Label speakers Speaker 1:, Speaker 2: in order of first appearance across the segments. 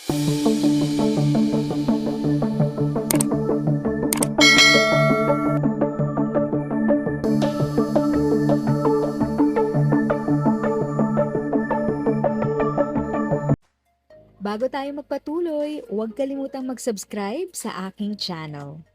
Speaker 1: Bago tayo magpatuloy, huwag kalimutang mag-subscribe sa aking channel.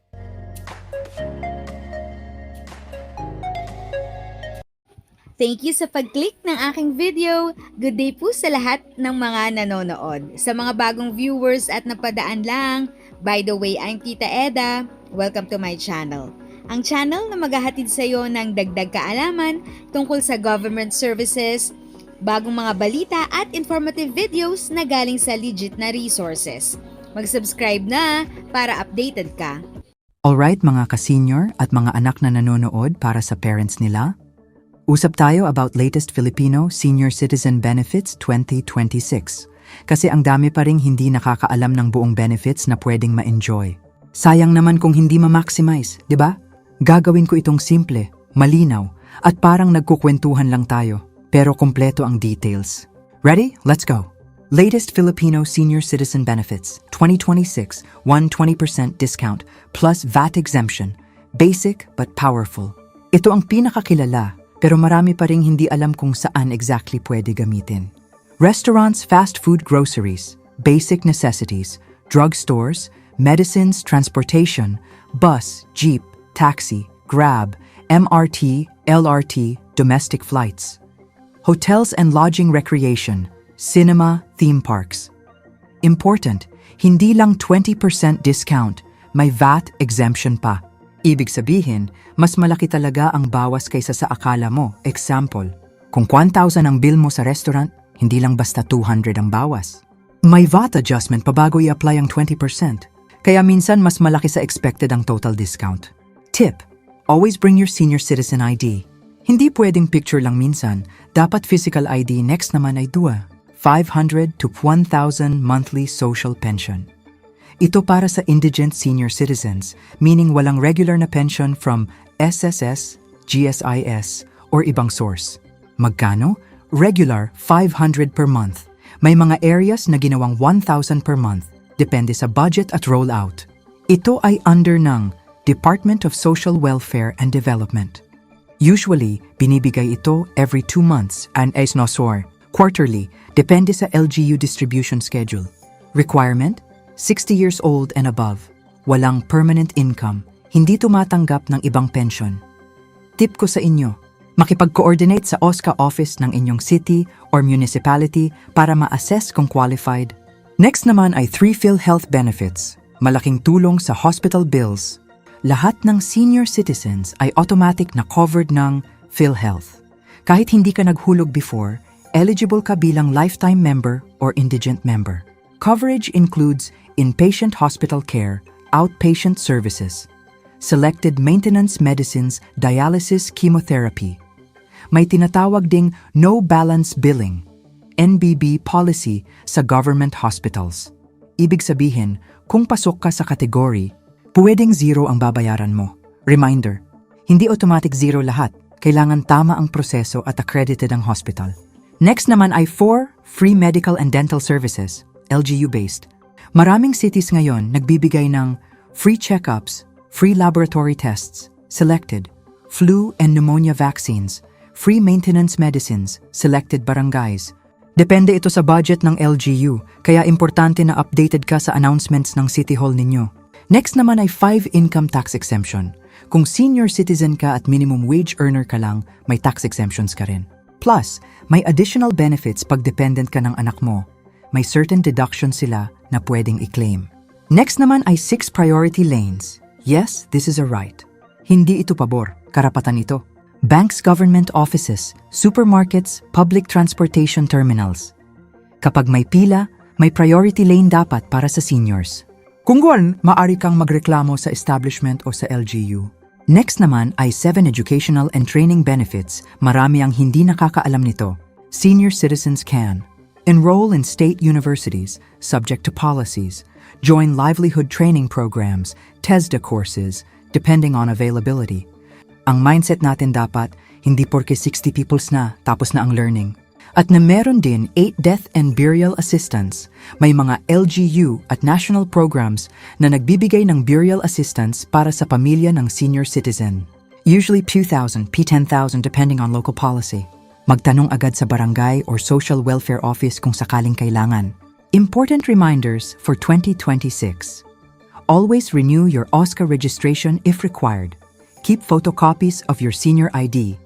Speaker 1: Thank you sa pag-click ng aking video. Good day po sa lahat ng mga nanonood. Sa mga bagong viewers at napadaan lang, by the way, I'm Tita Eda. Welcome to my channel. Ang channel na maghahatid sa iyo ng dagdag kaalaman tungkol sa government services, bagong mga balita at informative videos na galing sa legit na resources. Mag-subscribe na para updated ka.
Speaker 2: Alright mga ka-senior at mga anak na nanonood para sa parents nila, usap tayo about latest Filipino Senior Citizen Benefits 2026. Kasi ang dami pa ring hindi nakakaalam ng buong benefits na pwedeng ma-enjoy. Sayang naman kung hindi ma-maximize, di ba? Gagawin ko itong simple, malinaw, at parang nagkukwentuhan lang tayo. Pero kompleto ang details. Ready? Let's go! Latest Filipino Senior Citizen Benefits 2026, 120% discount plus VAT exemption. Basic but powerful. Ito ang pinakakilala pero marami pa ring hindi alam kung saan exactly pwede gamitin. Restaurants, fast food, groceries, basic necessities, drugstores, medicines, transportation, bus, jeep, taxi, Grab, MRT, LRT, domestic flights. Hotels and lodging recreation, cinema, theme parks. Important, hindi lang 20% discount, may VAT exemption pa. Ibig sabihin, mas malaki talaga ang bawas kaysa sa akala mo. Example, kung 1,000 ang bill mo sa restaurant, hindi lang basta 200 ang bawas. May VAT adjustment pa bago i-apply ang 20%. Kaya minsan mas malaki sa expected ang total discount. Tip, always bring your senior citizen ID. Hindi pwedeng picture lang minsan, dapat physical ID next naman ay 500 to 1,000 monthly social pension. Ito para sa indigent senior citizens, meaning walang regular na pension from SSS, GSIS, or ibang source. Magkano? Regular, 500 per month. May mga areas na ginawang 1,000 per month, depende sa budget at rollout. Ito ay under ng Department of Social Welfare and Development. Usually, binibigay ito every 2 months and is nosor, quarterly, depende sa LGU distribution schedule. Requirement, 60 years old and above. Walang permanent income, hindi tumatanggap ng ibang pension. Tip ko sa inyo, makipag-coordinate sa OSCA office ng inyong city or municipality para ma-assess kung qualified. Next naman ay 3 PhilHealth benefits, malaking tulong sa hospital bills. Lahat ng senior citizens ay automatic na covered ng PhilHealth. Kahit hindi ka naghulog before, eligible ka bilang lifetime member or indigent member. Coverage includes inpatient hospital care, outpatient services, selected maintenance medicines, dialysis, chemotherapy. May tinatawag ding no balance billing, NBB policy sa government hospitals. Ibig sabihin, kung pasok ka sa category, pwedeng zero ang babayaran mo. Reminder, hindi automatic zero lahat. Kailangan tama ang proseso at accredited ang hospital. Next naman ay 4 free medical and dental services, LGU-based. Maraming cities ngayon nagbibigay ng free checkups, free laboratory tests, selected, flu and pneumonia vaccines, free maintenance medicines, selected barangays. Depende ito sa budget ng LGU, kaya importante na updated ka sa announcements ng City Hall ninyo. Next naman ay 5 income tax exemption. Kung senior citizen ka at minimum wage earner ka lang, may tax exemptions ka rin. Plus, may additional benefits pag dependent ka ng anak mo. May certain deductions sila na pwedeng i-claim. Next naman ay 6 priority lanes. Yes, this is a right. Hindi ito pabor, karapatan ito. Banks, government offices, supermarkets, public transportation terminals. Kapag may pila, may priority lane dapat para sa seniors. Kung guwan, maaari kang magreklamo sa establishment o sa LGU. Next naman ay 7 educational and training benefits. Marami ang hindi nakakaalam nito. Senior citizens can enroll in state universities, subject to policies, join livelihood training programs, TESDA courses, depending on availability. Ang mindset natin dapat, hindi porke 60 peoples na, tapos na ang learning. At na meron din 8 death and burial assistance. May mga LGU at national programs na nagbibigay ng burial assistance para sa pamilya ng senior citizen. Usually P2,000, P10,000 depending on local policy. Magtanong agad sa barangay or social welfare office kung sakaling kailangan. Important reminders for 2026. Always renew your OSCA registration if required. Keep photocopies of your senior ID.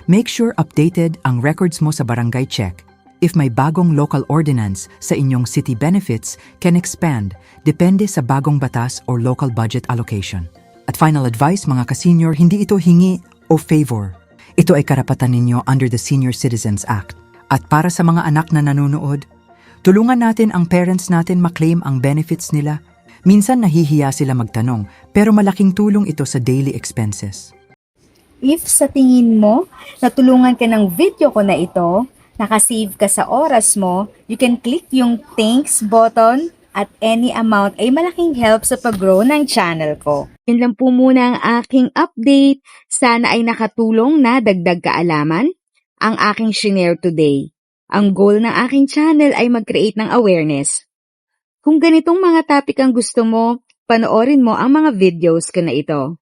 Speaker 2: Make sure updated ang records mo sa barangay check. If may bagong local ordinance sa inyong city benefits, can expand, depende sa bagong batas or local budget allocation. At final advice mga ka-senior, hindi ito hingi o favor. Ito ay karapatan ninyo under the Senior Citizens Act. At para sa mga anak na nanonood, tulungan natin ang parents natin maklaim ang benefits nila. Minsan nahihiya sila magtanong, pero malaking tulong ito sa daily expenses.
Speaker 1: If sa tingin mo, natulungan ka ng video ko na ito, nakasave ka sa oras mo, you can click yung thanks button at any amount ay malaking help sa pag-grow ng channel ko. Yun lang po muna ang aking update. Sana ay nakatulong na dagdag kaalaman ang aking shinare today. Ang goal ng aking channel ay mag-create ng awareness. Kung ganitong mga topic ang gusto mo, panoorin mo ang mga videos ko na ito.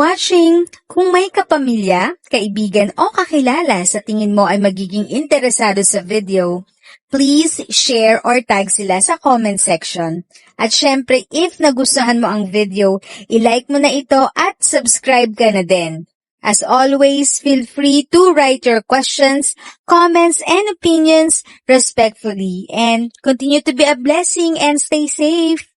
Speaker 1: Watching, kung may kapamilya, kaibigan o kakilala sa tingin mo ay magiging interesado sa video, please share or tag sila sa comment section. At syempre, if nagustuhan mo ang video, i-like mo na ito at subscribe ka na din. As always, feel free to write your questions, comments, and opinions respectfully. And continue to be a blessing and stay safe.